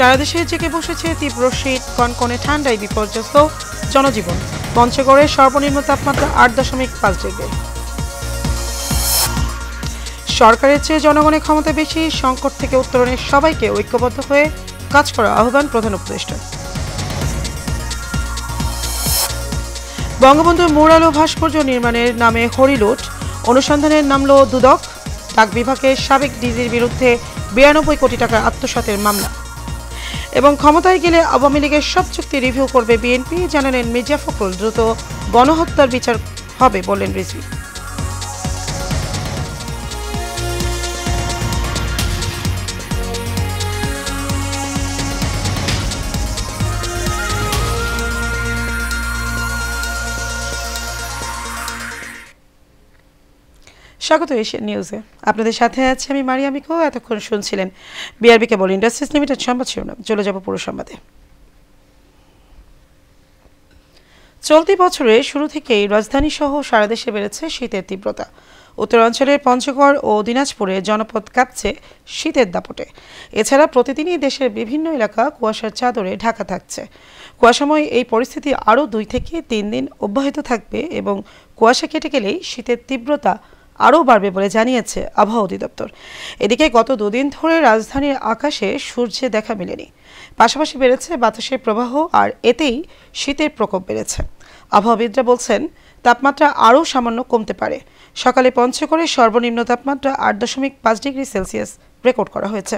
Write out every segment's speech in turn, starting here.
সারা দেশে জেগে বসেছে তীব্র শীত, কনকনে ঠান্ডায় বিপর্যস্ত জনজীবন। পঞ্চগড়ে সর্বনিম্ন তাপমাত্রা 8.5 ডিগ্রি। সরকারের চেয়ে জনগণের ক্ষমতা বেশি, সংকট থেকে উত্তরণে সবাইকে ঐক্যবদ্ধ হয়ে কাজ করার আহ্বান প্রধান উপদেষ্টা। বঙ্গবন্ধুর মুরাল ও ভাস্কর্য নির্মাণের নামে হরিলুট, অনুসন্ধানের নামল দুদক। ডাক বিভাগের সাবেক ডিজির বিরুদ্ধে 92 কোটি টাকার আত্মসাতের মামলা। এবং ক্ষমতায় গেলে আওয়ামী লীগের সব চুক্তি রিভিউ করবে বিএনপি, জানালেন মির্জা ফখরুল। দ্রুত গণহত্যার বিচার হবে বললেন রিজভী। স্বাগত এশিয়ান নিউজে, আপনাদের সাথে আছে আমি মারিয়া মিকো। এতক্ষণ শুনছিলেন বিআরবি কেবল ইন্ডাস্ট্রিজ লিমিটেড সংবাদ শিরোনাম। চলে যাব পুরো সংবাদে। চলতি বছরের শুরু থেকেই রাজধানী সহ সারা দেশে বেড়েছে শীতের তীব্রতা। উত্তরাঞ্চলের পঞ্চগড় ও দিনাজপুরে জনপদ কাঁপছে শীতের দাপটে। এছাড়া প্রতিদিনই দেশের বিভিন্ন এলাকা কুয়াশার চাদরে ঢাকা থাকছে। কুয়াশাময় এই পরিস্থিতি আরও 2 থেকে 3 দিন অব্যাহত থাকবে এবং কুয়াশা কেটে গেলেই শীতের তীব্রতা আরও বাড়বে বলে জানিয়েছে আবহাওয়া অধিদপ্তর। এদিকে গত 2 দিন ধরে রাজধানীর আকাশে সূর্যের দেখা মেলেনি। পাশাপাশি বেড়েছে বাতাসের প্রবাহ, আর এতেই শীতের প্রকোপ বেড়েছে। আবহাওয়াবিদরা বলছেন তাপমাত্রা আরও সামান্য কমতে পারে। সকালে পঞ্চগড়ে সর্বনিম্ন তাপমাত্রা 8.5 ডিগ্রি সেলসিয়াস রেকর্ড করা হয়েছে।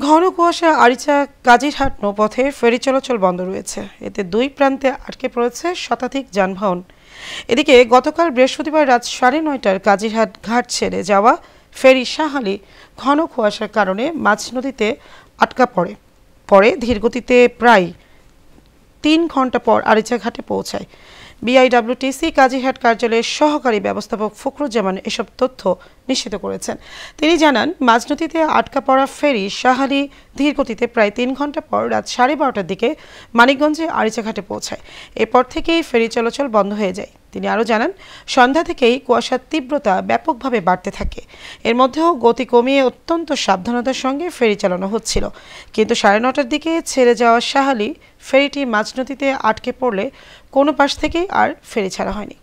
ঘন কুয়াশা আরিচা কাজিরহাট নৌপথে ফেরি চলাচল বন্ধ রয়েছে। এতে 2 প্রান্তে আটকে পড়েছে শতাধিক যানবাহন। এদিকে গতকাল বৃহস্পতিবার রাত 9:30টার কাজিরহাট ঘাট ছেড়ে যাওয়া ফেরি শাহালি ঘন কুয়াশার কারণে মাঝ নদীতে আটকা পরে ধীরগতিতে প্রায় 3 ঘন্টা পর আরিচা ঘাটে পৌঁছায়। বিআইডব্লিউটিসি কাজিরহাট কার্যালয়ের সহকারী ব্যবস্থাপক ফখরুজ্জামান এসব তথ্য নিশ্চিত করেছেন। তিনি জানান, মাঝনদীতে আটকা পড়া ফেরি শাহালি ধীরগতিতে প্রায় 3 ঘন্টা পর রাত 12:30টার দিকে মানিকগঞ্জে আরিচা ঘাটে পৌঁছায়। এরপর থেকেই ফেরি চলাচল বন্ধ হয়ে যায়। তিনি আরও জানান, সন্ধ্যা থেকেই কুয়াশার তীব্রতা ব্যাপকভাবে বাড়তে থাকে। এর মধ্যেও গতি কমিয়ে অত্যন্ত সাবধানতার সঙ্গে ফেরি চালানো হচ্ছিল। কিন্তু 9:30টার দিকে ছেড়ে যাওয়া শাহালি ফেরিটি মাঝনদীতে আটকে পড়লে কোনো পাশ থেকেই আর ফেরি ছাড়া হয়নি।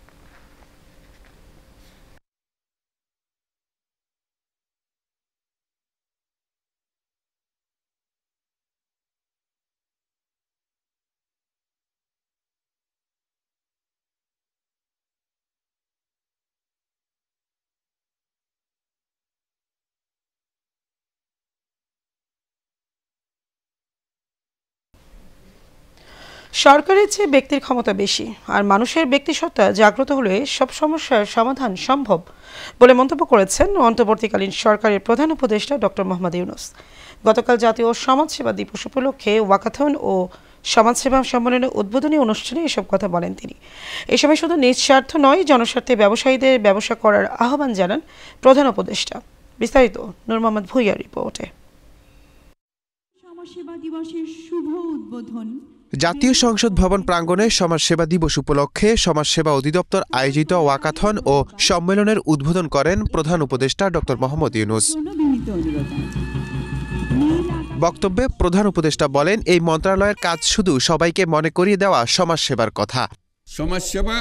সরকারের চেয়ে ব্যক্তির ক্ষমতা বেশি, আর মানুষের ব্যক্তিসত্তা জাগ্রত হলে সব সমস্যার সমাধান সম্ভব বলে মন্তব্য করেছেন অন্তর্বর্তীকালীন সরকারের প্রধান উপদেষ্টা ডক্টর মোহাম্মদ ইউনূস। গতকাল জাতীয় সমাজসেবা দিবস উপলক্ষে ওয়াকাথন ও সমাজসেবা সম্মেলনের উদ্বোধনী অনুষ্ঠানে এসব কথা বলেন তিনি। এ সময় শুধু নিজ স্বার্থ নয়, জনস্বার্থে ব্যবসায়ীদের ব্যবসা করার আহ্বান জানান প্রধান উপদেষ্টা। বিস্তারিত নূর মোহাম্মদ ভূঁইয়ার রিপোর্টে। সমাজসেবা দিবসের শুভ উদ্বোধন। জাতীয় সংসদ ভবন প্রাঙ্গণে সমাজসেবা দিবস উপলক্ষে সমাজসেবা অধিদপ্তর আয়োজিত ওয়াকাথন ও সম্মেলনের উদ্বোধন করেন প্রধান উপদেষ্টা ডক্টর মোহাম্মদ ইউনূস। বক্তব্যে প্রধান উপদেষ্টা বলেন, এই মন্ত্রণালয়ের কাজ শুধু সবাইকে মনে করিয়ে দেওয়া সমাজসেবার কথা। সমাজসেবা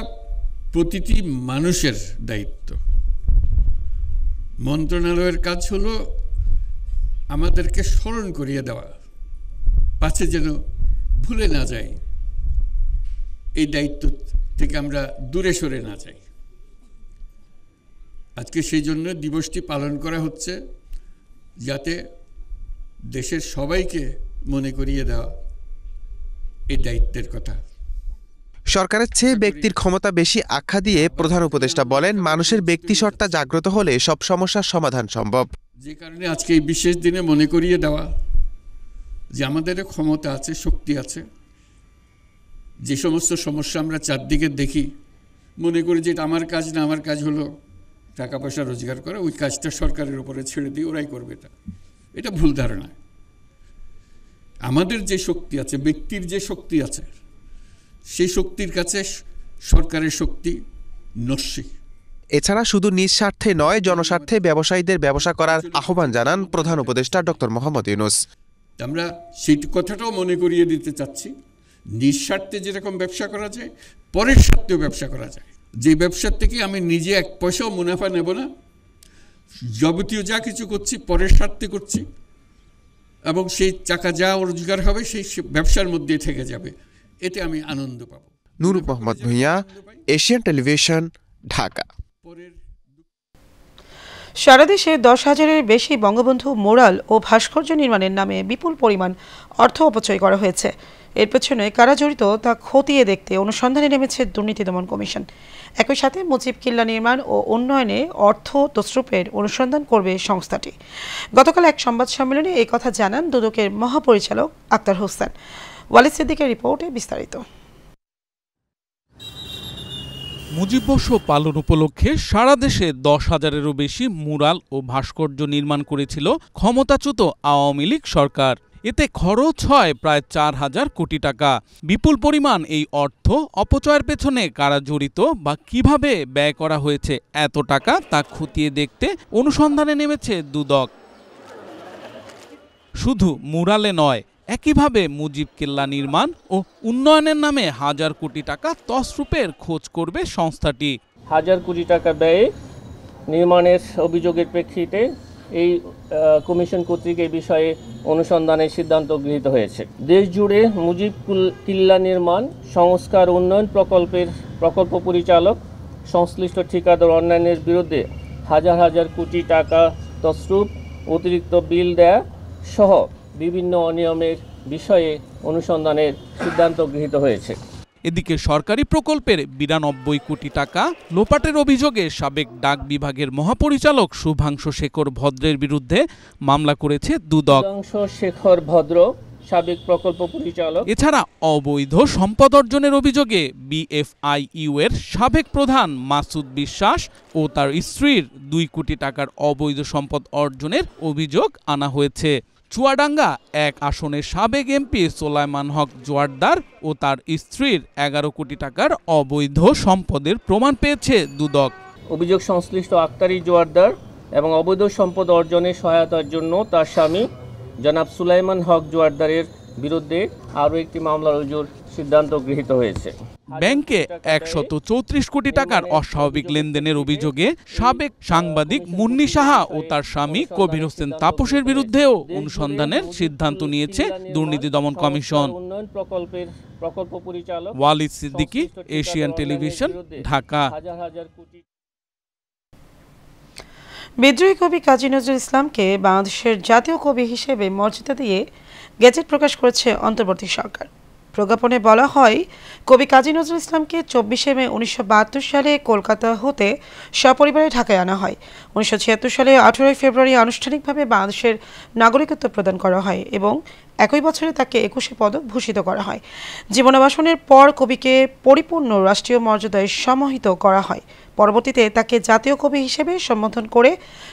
প্রতিটি মানুষের দায়িত্ব। মন্ত্রণালয়ের কাজ হলো আমাদেরকে স্মরণ করিয়ে দেওয়া, পাছে যেন ভুলে না যাই, এই দায়িত্ব থেকে আমরা দূরে সরে না যাই। আজকে সেই জন্য দিবসটি পালন করা হচ্ছে, যাতে দেশের সবাইকে মনে করিয়ে দেওয়া এই দায়িত্বের কথা। সরকারের চেয়ে ব্যক্তির ক্ষমতা বেশি আখ্যা দিয়ে প্রধান উপদেষ্টা বলেন, মানুষের ব্যক্তিসত্তা জাগ্রত হলে সব সমস্যার সমাধান সম্ভব। যে কারণে আজকে এই বিশেষ দিনে মনে করিয়ে দেওয়া যে আমাদের ক্ষমতা আছে, শক্তি আছে। যে সমস্ত সমস্যা আমরা চারদিকে দেখি, মনে করি যে এটা আমার কাজ না, আমার কাজ হলো টাকা পয়সা রোজগার করে, ওই কাজটা সরকারের উপরে ছেড়ে দিয়ে ওরাই করবে। এটা ভুল ধারণা। আমাদের যে শক্তি আছে, ব্যক্তির যে শক্তি আছে, সেই শক্তির কাছে সরকারের শক্তি নস্যি। এছাড়া শুধু নিজ স্বার্থে নয়, জনস্বার্থে ব্যবসায়ীদের ব্যবসা করার আহ্বান জানান প্রধান উপদেষ্টা ডক্টর মোহাম্মদ ইউনূস। আমরা সেই কথাটাও মনে করিয়ে দিতে চাচ্ছি, নিজ স্বার্থে যেরকম ব্যবসা করা যায়, পরের স্বার্থেও ব্যবসা করা যায়। যে ব্যবসার থেকে আমি নিজে এক পয়সাও মুনাফা নেব না, যাবতীয় যা কিছু করছি পরের স্বার্থে করছি, এবং সেই টাকা যা রোজগার হবে সেই ব্যবসার মধ্যে থেকে যাবে, এতে আমি আনন্দ পাব। নূর মোহাম্মদ ভূঁইয়া, এশিয়ান টেলিভিশন, ঢাকা। সারা দেশে 10,000-এর বেশি বঙ্গবন্ধু মোরাল ও ভাস্কর্য নির্মাণের নামে বিপুল পরিমাণ অর্থ অপচয় করা হয়েছে। এর পেছনে কারা জড়িত তা খতিয়ে দেখতে অনুসন্ধানে নেমেছে দুর্নীতি দমন কমিশন। একই সাথে মুজিব কিল্লা নির্মাণ ও উন্নয়নে অর্থ তছরূপের অনুসন্ধান করবে সংস্থাটি। গতকাল এক সংবাদ সম্মেলনে এই কথা জানান দুদকের মহাপরিচালক আক্তার হোসেন। ওয়ালিদ সিদ্দিকের রিপোর্টে বিস্তারিত। মুজিববর্ষ পালন উপলক্ষে সারা দেশে 10,000-এরও বেশি মুরাল ও ভাস্কর্য নির্মাণ করেছিল ক্ষমতাচ্যুত আওয়ামী লীগ সরকার। এতে খরচ হয় প্রায় 4,000 কোটি টাকা। বিপুল পরিমাণ এই অর্থ অপচয়ের পেছনে কারা জড়িত বা কিভাবে ব্যয় করা হয়েছে এত টাকা তা খতিয়ে দেখতে অনুসন্ধানে নেমেছে দুদক। শুধু মুরালে নয়, একইভাবে মুজিব কিল্লা নির্মাণ ও উন্নয়নের নামে 1,000 কোটি টাকা তছরূপের খোঁজ করবে সংস্থাটি। 1,000 কোটি টাকা ব্যয়ে নির্মাণের অভিযোগের প্রেক্ষিতে এই কমিশন কর্তৃক এই বিষয়ে অনুসন্ধানের সিদ্ধান্ত গৃহীত হয়েছে। দেশ জুড়ে মুজিব কিল্লা নির্মাণ সংস্কার উন্নয়ন প্রকল্প পরিচালক, সংশ্লিষ্ট ঠিকাদার অন্যান্যের বিরুদ্ধে হাজার কোটি টাকা তছরূপ, অতিরিক্ত বিল দেয়া সহ বিভিন্ন অনিয়মের বিষয়ে অনুসন্ধানের সিদ্ধান্ত গৃহীত হয়েছে। এদিকে সরকারি প্রকল্পের 92 কোটি টাকা লোপাটের অভিযোগে সাবেক ডাক বিভাগের মহাপরিচালক শুভাংশু শেখর ভদ্রের বিরুদ্ধে মামলা করেছে দুদক। শুভাংশু শেখর ভদ্র সাবেক প্রকল্প পরিচালক। এছাড়া অবৈধ সম্পদ অর্জনের অভিযোগে বিএফআইইউ এর সাবেক প্রধান মাসুদ বিশ্বাস ও তার স্ত্রীর 2 কোটি টাকার অবৈধ সম্পদ অর্জনের অভিযোগ আনা হয়েছে। চুয়াডাঙ্গা 1 আসনের সাবেক এমপি সোলাইমান হক জোয়ারদার ও তার স্ত্রীর 11 কোটি টাকার অবৈধ সম্পদের প্রমাণ পেয়েছে দুদক। অভিযোগ সংশ্লিষ্ট আক্তারি জোয়ারদার এবং অবৈধ সম্পদ অর্জনে সহায়তার জন্য তার স্বামী জনাব সুলাইমান হক জোয়ারদারের বিরুদ্ধে আরও একটি মামলা রুজুর সিদ্ধান্ত গৃহীত হয়েছে। ব্যাংকে 134 কোটি টাকার অস্বাভাবিক লেনদেনের অভিযোগে সাবেক সাংবাদিক মুন্নি সাহা ও তার স্বামী কবির হোসেন তাপসের বিরুদ্ধেও অনুসন্ধানের সিদ্ধান্ত নিয়েছে দুর্নীতি দমন কমিশন। উন্নয়ন প্রকল্প পরিচালক ওয়ালিদ সিদ্দিকী, এশিয়ান টেলিভিশন, ঢাকা। বিদ্রোহী কবি কাজী নজরুল ইসলামকে বাংলাদেশের জাতীয় কবি হিসেবে মর্যাদা দিয়ে গেজেট প্রকাশ করেছে অন্তর্বর্তী সরকার। প্রজ্ঞাপনে বলা হয়, কবি কাজী নজরুল ইসলামকে 24 মে 1972 সালে কলকাতা হতে সপরিবারে ঢাকায় আনা হয়। 1976 সালে 18 ফেব্রুয়ারি আনুষ্ঠানিকভাবে বাংলাদেশের নাগরিকত্ব প্রদান করা হয় এবং একই বছরে তাকে 21 পদক ভূষিত করা হয়। জীবনাবসানের পর কবিকে পরিপূর্ণ রাষ্ট্রীয় মর্যাদায় সমাহিত করা হয়। পরবর্তীতে তাকে জাতীয় কবি হিসেবে সম্বোধন করে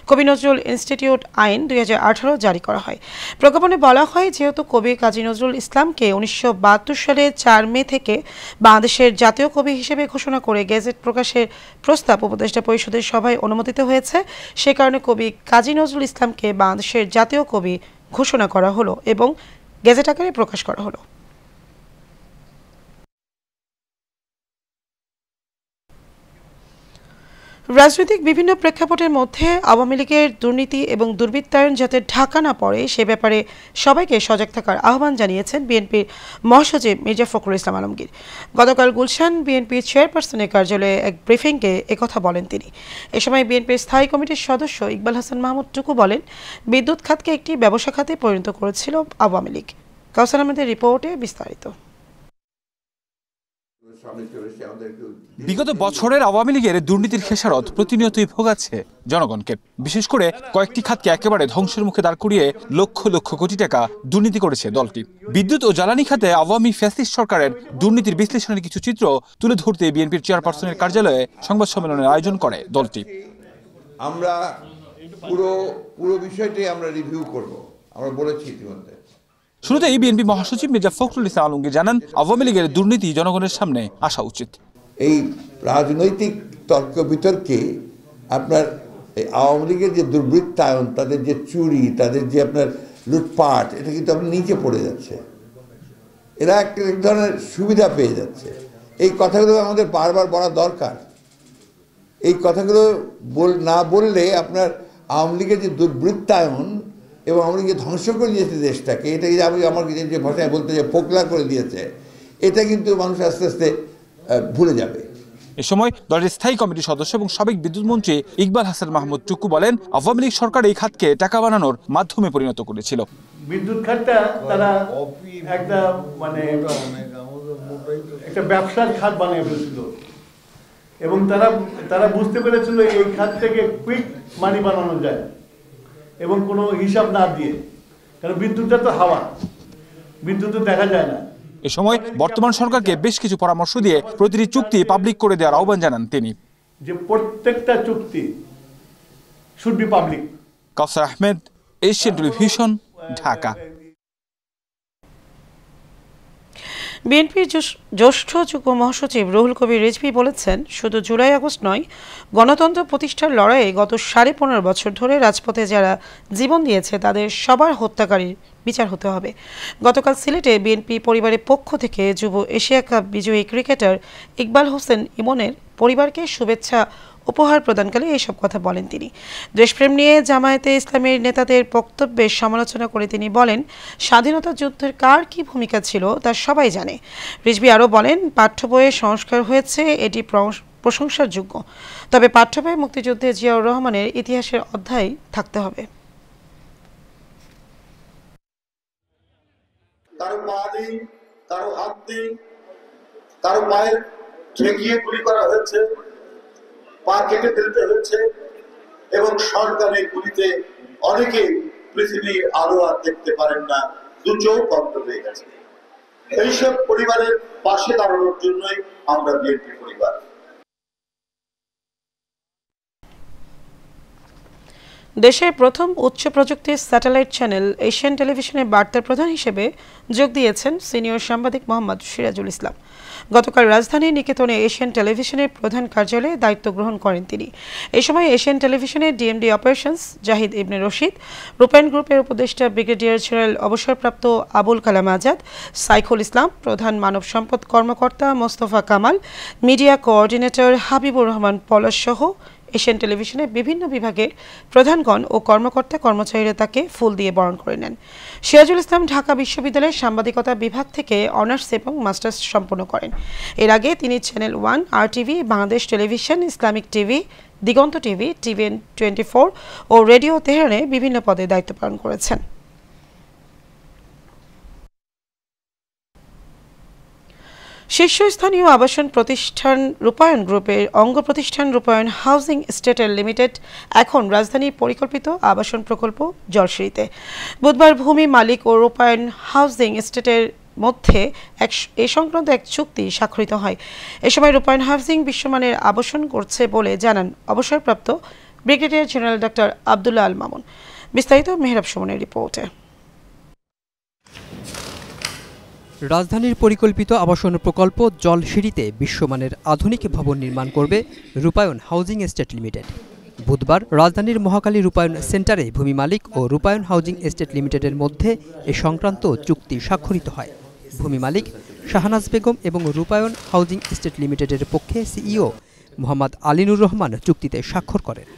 কবি নজরুল ইনস্টিটিউট আইন 2018 জারি করা হয়। প্রজ্ঞাপনে বলা হয়, যেহেতু কবি কাজী নজরুল ইসলামকে 1972 সালে 4 মে থেকে বাংলাদেশের জাতীয় কবি হিসেবে ঘোষণা করে গেজেট প্রকাশের প্রস্তাব উপদেষ্টা পরিষদের সভায় অনুমোদিত হয়েছে, সে কারণে কবি কাজী নজরুল ইসলামকে বাংলাদেশের জাতীয় কবি ঘোষণা করা হলো এবং গেজেট আকারে প্রকাশ করা হলো। রাজনৈতিক বিভিন্ন প্রেক্ষাপটের মধ্যে আওয়ামী লীগের দুর্নীতি এবং দুর্বৃত্তায়ন যাতে ঢাকা না পড়ে সে ব্যাপারে সবাইকে সজাগ থাকার আহ্বান জানিয়েছেন বিএনপির মহাসচিব মির্জা ফখরুল ইসলাম আলমগীর। গতকাল গুলশান বিএনপির চেয়ারপারসনের কার্যালয়ে এক ব্রিফিংয়ে একথা বলেন তিনি। এ সময় বিএনপির স্থায়ী কমিটির সদস্য ইকবাল হাসান মাহমুদ টুকু বলেন, বিদ্যুৎ খাতকে একটি ব্যবসা খাতে পরিণত করেছিল আওয়ামী লীগ। কাউসার আহমেদের রিপোর্টে বিস্তারিত। বিগত বছরের আওয়ামী লীগের দুর্নীতির খেসারত প্রতিনিয়তই ভোগাচ্ছে জনগণকে। বিশেষ করে কয়েকটি খাতকে একেবারে ধ্বংসের মুখে দাঁড় করিয়ে লক্ষ লক্ষ কোটি টাকা দুর্নীতি করেছে দলটি। বিদ্যুৎ ও জ্বালানি খাতে আওয়ামী ফ্যাসিস্ট সরকারের দুর্নীতির বিশ্লেষণের কিছু চিত্র তুলে ধরতে বিএনপির চেয়ারপারসনের কার্যালয়ে সংবাদ সম্মেলনের আয়োজন করে দলটি। আমরা পুরো বিষয়টাই আমরা রিভিউ করব, আমরা বলেছি ইতিমধ্যে। শুরুতেই বিএনপি মহাসচিব মির্জা ফখরুল ইসলাম আলমগীর জানান, আওয়ামী লীগের দুর্নীতি জনগণের সামনে আসা উচিত। এই রাজনৈতিক তর্ক বিতর্কে আপনার এই আওয়ামী লীগের যে দুর্বৃত্তায়ন, তাদের যে চুরি, তাদের যে আপনার লুটপাট, এটা কিন্তু আপনার নিচে পড়ে যাচ্ছে। এরা এক ধরনের সুবিধা পেয়ে যাচ্ছে। এই কথাগুলো আমাদের বারবার বলা দরকার। এই কথাগুলো না বললে আপনার আওয়ামী লীগের যে দুর্বৃত্তায়ন এবং আওয়ামী লীগের ধ্বংস করে দিয়েছে দেশটাকে, এটাকে আমার যে ভাষায় বলতে যে ফোকলা করে দিয়েছে, এটা কিন্তু মানুষ আস্তে আস্তে ভুলে যাবে। এ সময় দলের স্থায়ী কমিটির সদস্য এবং সাবেক বিদ্যুৎ মন্ত্রী ইকবাল হাসান মাহমুদ টুকু বলেন, আওয়ামী লীগ সরকার এই খাতকে টাকা বানানোর মাধ্যমে পরিণত করেছিল। বিদ্যুৎ খাতটা তারা একটা একটা ব্যবসার খাত বানিয়ে ফেলেছিল এবং তারা বুঝতে পেরেছিল এই খাত থেকে কুইক মানি বানানো যায় এবং কোনো হিসাব না দিয়ে, কারণ বিদ্যুৎটা তো হাওয়া, বিদ্যুৎ তো দেখা যায় না। এ সময় বর্তমান সরকারকে বেশ কিছু পরামর্শ দিয়ে প্রতিটি চুক্তি পাবলিক করে দেওয়ার আহ্বান জানান তিনি। যে প্রত্যেকটা চুক্তি should be public. Kawsar Ahmed, Asian television, Dhaka. বিএনপির জ্যেষ্ঠ যুগ্ম মহাসচিব রুহুল কবির রিজভী বলেছেন, শুধু জুলাই আগস্ট নয়, গণতন্ত্র প্রতিষ্ঠার লড়াইয়ে গত 15.5 বছর ধরে রাজপথে যারা জীবন দিয়েছে তাদের সবার হত্যাকারীর বিচার হতে হবে। গতকাল সিলেটে বিএনপি পরিবারের পক্ষ থেকে যুব এশিয়া কাপ বিজয়ী ক্রিকেটার ইকবাল হোসেন ইমনের পরিবারকে শুভেচ্ছা উপহার প্রদানকালে এইসব কথা বলেন তিনি। দেশপ্রেম নিয়ে জামায়াতে ইসলামের নেতাদের বক্তব্যের সমালোচনা করে তিনি বলেন, স্বাধীনতা যুদ্ধের কার কি ভূমিকা ছিল তা সবাই জানে। রিজভী আরও বলেন, পাঠ্য বইয়ে সংস্কার হয়েছে, এটি প্রশংসার যোগ্য, তবে পাঠ্য বইয়ে মুক্তিযুদ্ধে জিয়াউর রহমানের ইতিহাসের অধ্যায় থাকতে হবে। কারো পা নেই, কারো হাত নেই, কারো পায়ের ঠেকিয়ে গুলি করা হয়েছে, পা কেটে ফেলতে হচ্ছে এবং সরকারের গুলিতে অনেকে পৃথিবীর আলো আর দেখতে পারেন না, দু চোখ বন্ধ হয়ে গেছে। এইসব পরিবারের পাশে দাঁড়ানোর জন্যই আমরা বিএনপি পরিবার। দেশের প্রথম উচ্চ প্রযুক্তির স্যাটেলাইট চ্যানেল এশিয়ান টেলিভিশনের বার্তার প্রধান হিসেবে যোগ দিয়েছেন সিনিয়র সাংবাদিক মোহাম্মদ সিরাজুল ইসলাম। গতকাল রাজধানীর নিকেতনে এশিয়ান টেলিভিশনের প্রধান কার্যালয়ে দায়িত্ব গ্রহণ করেন তিনি। এই সময় এশিয়ান টেলিভিশনের ডিএমডি অপারেশনস জাহিদ ইবনে রশিদ, রূপায়ণ গ্রুপের উপদেষ্টা ব্রিগেডিয়ার জেনারেল অবসরপ্রাপ্ত আবুল কালাম আজাদ, সাইফুল ইসলাম, প্রধান মানব সম্পদ কর্মকর্তা মোস্তফা কামাল, মিডিয়া কোঅর্ডিনেটর হাবিবুর রহমান পলাশ সহ এশিয়ান টেলিভিশনের বিভিন্ন বিভাগের প্রধানগণ ও কর্মকর্তা কর্মচারীরা তাকে ফুল দিয়ে বরণ করে নেন। সিরাজুল ইসলাম ঢাকা বিশ্ববিদ্যালয়ের সাংবাদিকতা বিভাগ থেকে অনার্স এবং মাস্টার্স সম্পন্ন করেন। এর আগে তিনি channel 1, RTV, Bangladesh television, Islamic TV, Diganta TV, TVN 24 ও রেডিও তেহরানে বিভিন্ন পদে দায়িত্ব পালন করেছেন। শীর্ষস্থানীয় আবাসন প্রতিষ্ঠান রূপায়ণ গ্রুপের অঙ্গ প্রতিষ্ঠান রূপায়ণ হাউজিং এস্টেট লিমিটেড এখন রাজধানীর পরিকল্পিত আবাসন প্রকল্প জলসিঁড়িতে। বুধবার ভূমি মালিক ও রূপায়ণ হাউজিং এস্টেটের মধ্যে এ সংক্রান্ত এক চুক্তি স্বাক্ষরিত হয়। এ সময় রূপায়ণ হাউজিং বিশ্বমানের আবাসন করছে বলে জানান অবসরপ্রাপ্ত brigadier general doctor Abdullah Al Mamun. বিস্তারিত মেহরাব সুমনের রিপোর্টে। রাজধানীর পরিকল্পিত আবাসন প্রকল্প জলসিঁড়িতে বিশ্বমানের আধুনিক ভবন নির্মাণ করবে রূপায়ণ হাউজিং এস্টেট লিমিটেড। বুধবার রাজধানীর মহাখালী রূপায়ণ সেন্টারে ভূমি মালিক ও রূপায়ণ হাউজিং এস্টেট লিমিটেডের মধ্যে এ সংক্রান্ত চুক্তি স্বাক্ষরিত হয়। ভূমি মালিক শাহনাজ বেগম এবং রূপায়ণ হাউজিং এস্টেট লিমিটেডের পক্ষে সিইও মোহাম্মদ আলিনুর রহমান চুক্তিতে স্বাক্ষর করেন।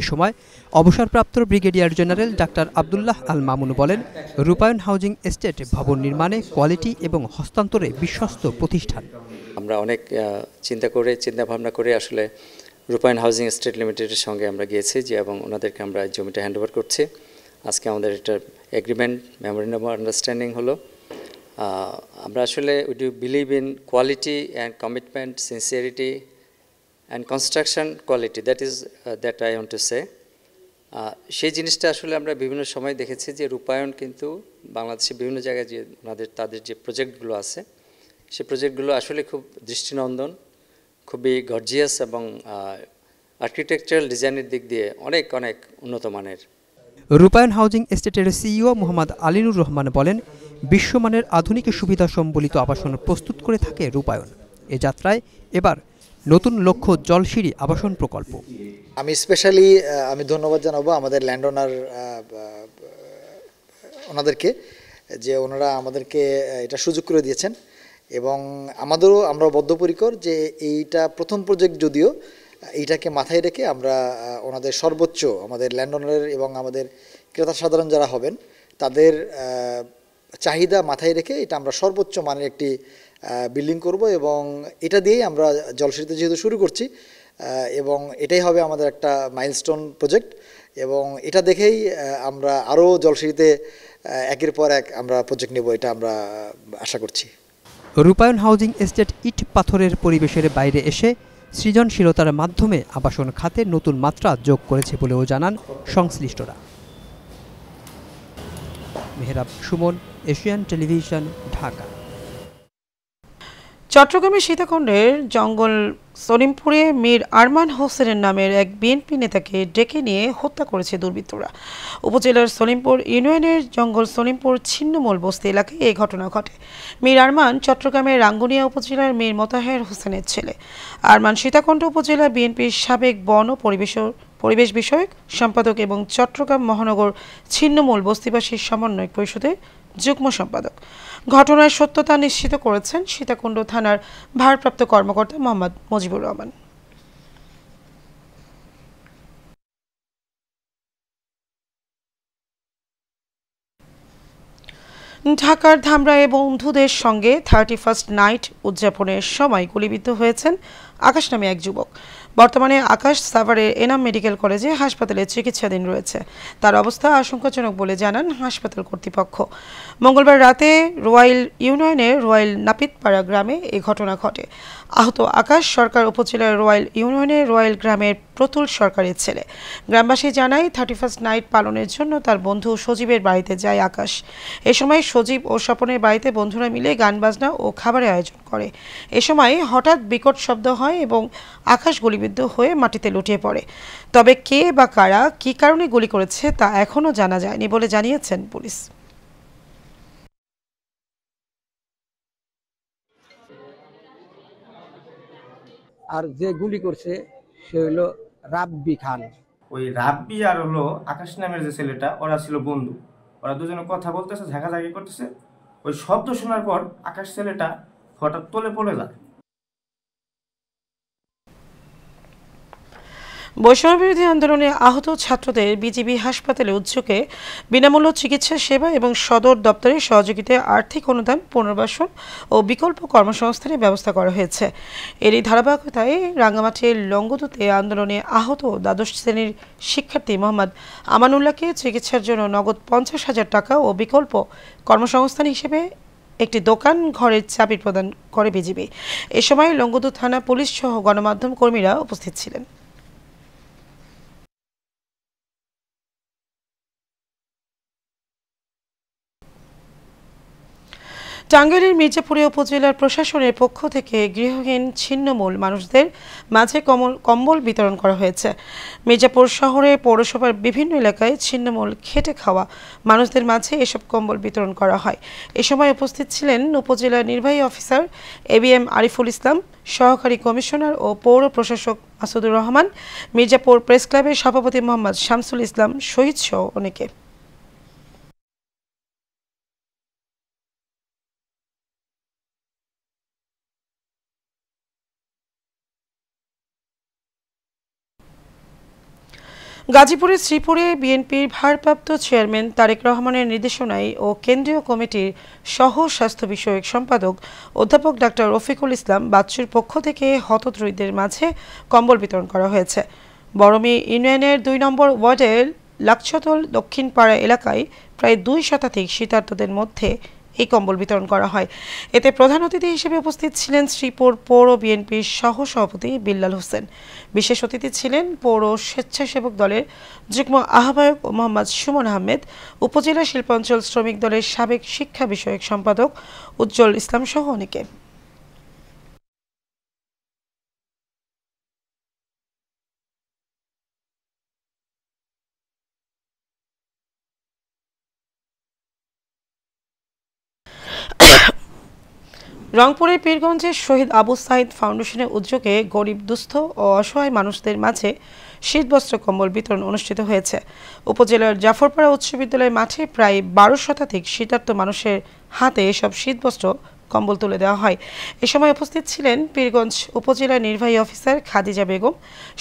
এ সময় অবসরপ্রাপ্ত brigadier general doctor Abdullah Al Mamun বলেন, রূপায়ণ হাউজিং এস্টেট ভবন নির্মাণে কোয়ালিটি এবং হস্তান্তরে বিশ্বস্ত প্রতিষ্ঠান। আমরা অনেক চিন্তা ভাবনা করে আসলে রূপায়ণ হাউজিং এস্টেট লিমিটেডের সঙ্গে আমরা গিয়েছি যে এবং ওনাদেরকে আমরা জমিটা হ্যান্ডওভার করছি। আজকে আমাদের একটা এগ্রিমেন্ট মেমোরেন্ডাম অফ আন্ডারস্ট্যান্ডিং হলো। আমরা আসলে we do believe in quality and commitment, sincerity and construction quality, that I want to say. সেই জিনিসটা আসলে আমরা বিভিন্ন সময় দেখেছি যে রূপায়ণ কিন্তু বাংলাদেশে বিভিন্ন জায়গায় যে তাদের যে প্রজেক্টগুলো আছে সেই প্রজেক্টগুলো আসলে খুব দৃষ্টিনন্দন, খুবই গর্জিয়াস এবং আর্কিটেকচারাল ডিজাইনের দিক দিয়ে অনেক অনেক উন্নত মানের। রূপায়ণ হাউজিং এস্টেটের সিইও মোহাম্মদ আলিনুর রহমান বলেন, বিশ্বমানের আধুনিক সুবিধা সম্বলিত আবাসন প্রস্তুত করে থাকে রূপায়ণ। এ যাত্রায় এবার নতুন লক্ষ্য জলসিঁড়ি আবাসন প্রকল্প। আমি স্পেশালি ধন্যবাদ জানাবো আমাদের ল্যান্ড ওনার ওনাদেরকে, যে ওনারা আমাদেরকে এটা সুযোগ করে দিয়েছেন এবং আমরা বদ্ধপরিকর যে এইটা প্রথম প্রজেক্ট, যদিও এইটাকে মাথায় রেখে আমরা ওনাদের সর্বোচ্চ, আমাদের ল্যান্ড ওনারের এবং আমাদের ক্রেতা সাধারণ যারা হবেন তাদের চাহিদা মাথায় রেখে এটা আমরা সর্বোচ্চ মানের একটি বিল্ডিং করব এবং এটা দিয়েই আমরা জলসিঁড়িতে যেহেতু শুরু করছি এবং এটাই হবে আমাদের একটা মাইলস্টোন প্রজেক্ট এবং এটা দেখেই আমরা আরও জলসিঁড়িতে একের পর এক আমরা প্রজেক্ট নেব, এটা আমরা আশা করছি। রূপায়ণ হাউজিং এস্টেট ইট পাথরের পরিবেশের বাইরে এসে সৃজনশীলতার মাধ্যমে আবাসন খাতে নতুন মাত্রা যোগ করেছে বলেও জানান সংশ্লিষ্টরা। Mehrab Suman, Asian television, Dhaka. চট্টগ্রামের সীতাকুণ্ডের জঙ্গল সলিমপুরে মীর আরমান হোসেনের নামের এক বিএনপি নেতাকে ডেকে নিয়ে হত্যা করেছে দুর্বৃত্তরা। উপজেলার সলিমপুর ইউনিয়নের জঙ্গল সলিমপুর ছিন্নমূল বস্তি এলাকায় এই ঘটনা ঘটে। মীর আরমান চট্টগ্রামের রাঙ্গুনিয়া উপজেলার মীর মোতাহের হোসেনের ছেলে। আরমান সীতাকুণ্ড উপজেলা বিএনপির সাবেক বন ও পরিবেশ বিষয়ক সম্পাদক এবং চট্টগ্রাম মহানগর ছিন্নমূল বস্তিবাসী সমন্বয় পরিষদের যুগ্ম সম্পাদক। ঘটনার সত্যতা নিশ্চিত করেছেন সীতাকুণ্ড থানার ভারপ্রাপ্ত কর্মকর্তা মোহাম্মদ মুজিবুর রহমান। ঢাকার ধামরায়ে বন্ধুদের সঙ্গে 31st নাইট উদযাপনের সময় গুলিবিদ্ধ হয়েছেন আকাশ নামে এক যুবক। বর্তমানে আকাশ সাভারের এনাম মেডিকেল কলেজে হাসপাতালে চিকিৎসাধীন রয়েছে। তার অবস্থা আশঙ্কাজনক বলে জানান হাসপাতাল কর্তৃপক্ষ। মঙ্গলবার রাতে রোয়াইল ইউনিয়নের রোয়াইল নাপিতপাড়া গ্রামে এই ঘটনা ঘটে। আহত আকাশ সরকার উপজেলার রোয়াইল ইউনিয়নের রোয়াইল গ্রামের প্রতুল সরকারের ছেলে। গ্রামবাসী জানায় 31st নাইট পালনের জন্য তার বন্ধু সজীবের বাড়িতে যায় আকাশ। এ সময় সজীব ও স্বপনের বাড়িতে বন্ধুরা মিলে গান বাজনা ও খাবারের আয়োজন করে। এ সময় হঠাৎ বিকট শব্দ হয় এবং আকাশ গুলিবিদ্ধ হয়ে মাটিতে লুটিয়ে পড়ে। তবে কে বা কারা কী কারণে গুলি করেছে তা এখনও জানা যায়নি বলে জানিয়েছেন পুলিশ। আর যে গুলি করছে সে হলো রাব্বি খান। ওই রাব্বি আর হলো আকাশ নামের যে ছেলেটা, ওরা ছিল বন্ধু। ওরা দুজনে কথা বলতেছে, ঝাঁকাঝাঁকি করতেছে। ওই শব্দ শোনার পর আকাশ ছেলেটা হঠাৎ তলে পড়ে যায়। বৈষম্যবিরোধী আন্দোলনে আহত ছাত্রদের বিজিবি হাসপাতালে উদ্যোগে বিনামূল্য চিকিৎসা সেবা এবং সদর দপ্তরের সহযোগিতায় আর্থিক অনুদান, পুনর্বাসন ও বিকল্প কর্মসংস্থানের ব্যবস্থা করা হয়েছে। এরই ধারাবাহিকতায় রাঙ্গামাটির লংগদুতে আন্দোলনে আহত দ্বাদশ শ্রেণীর শিক্ষার্থী মোহাম্মদ আমানুল্লাহকে চিকিৎসার জন্য নগদ 50,000 টাকা ও বিকল্প কর্মসংস্থান হিসেবে একটি দোকান ঘরের চাবি প্রদান করে বিজিবি। এ সময় লংগদু থানা পুলিশ সহ গণমাধ্যম কর্মীরা উপস্থিত ছিলেন। টাঙ্গাইলের মির্জাপুরে উপজেলার প্রশাসনের পক্ষ থেকে গৃহহীন ছিন্নমূল মানুষদের মাঝে কম্বল বিতরণ করা হয়েছে। মির্জাপুর শহরে পৌরসভার বিভিন্ন এলাকায় ছিন্নমূল খেটে খাওয়া মানুষদের মাঝে এসব কম্বল বিতরণ করা হয়। এ সময় উপস্থিত ছিলেন উপজেলা নির্বাহী অফিসার ABM আরিফুল ইসলাম, সহকারী কমিশনার ও পৌর প্রশাসক মাসুদুর রহমান, মির্জাপুর প্রেস ক্লাবের সভাপতি মোহাম্মদ শামসুল ইসলাম শহীদ সহ অনেকে। গাজীপুরের শ্রীপুরে বিএনপির ভারপ্রাপ্ত চেয়ারম্যান তারেক রহমানের নির্দেশনায় ও কেন্দ্রীয় কমিটির সহ স্বাস্থ্য বিষয়ক সম্পাদক অধ্যাপক ডাক্তার রফিকুল ইসলাম বাচ্চুর পক্ষ থেকে হতদরিদ্রদের মাঝে কম্বল বিতরণ করা হয়েছে। বড়মি ইউনিয়নের 2 নম্বর ওয়ার্ডের লাকছতল দক্ষিণ পাড়া এলাকায় প্রায় 2 শতাধিক শীতার্তদের মধ্যে এই কম্বল বিতরণ করা হয়। এতে প্রধান অতিথি হিসেবে উপস্থিত ছিলেন শ্রীপুর পৌর বিএনপির সহ সভাপতি বিল্লাল হোসেন। বিশেষ অতিথি ছিলেন পৌর স্বেচ্ছাসেবক দলের যুগ্ম আহ্বায়ক মোহাম্মদ সুমন আহমেদ, উপজেলা শিল্পাঞ্চল শ্রমিক দলের সাবেক শিক্ষা বিষয়ক সম্পাদক উজ্জ্বল ইসলাম সহ অনেকে। রংপুরের পীরগঞ্জে শহীদ আবু সাইদ ফাউন্ডেশনের উদ্যোগে গরিব দুস্থ ও অসহায় মানুষদের মাঝে শীতবস্ত্র কম্বল বিতরণ অনুষ্ঠিত হয়েছে। উপজেলার জাফরপাড়া উচ্চ বিদ্যালয় মাঠে প্রায় ১২ শতাধিক শীতার্ত মানুষের হাতে এসব শীতবস্ত্র কম্বল তুলে দেওয়া হয়। এ সময় উপস্থিত ছিলেন পীরগঞ্জ উপজেলা নির্বাহী অফিসার খাদিজা বেগম,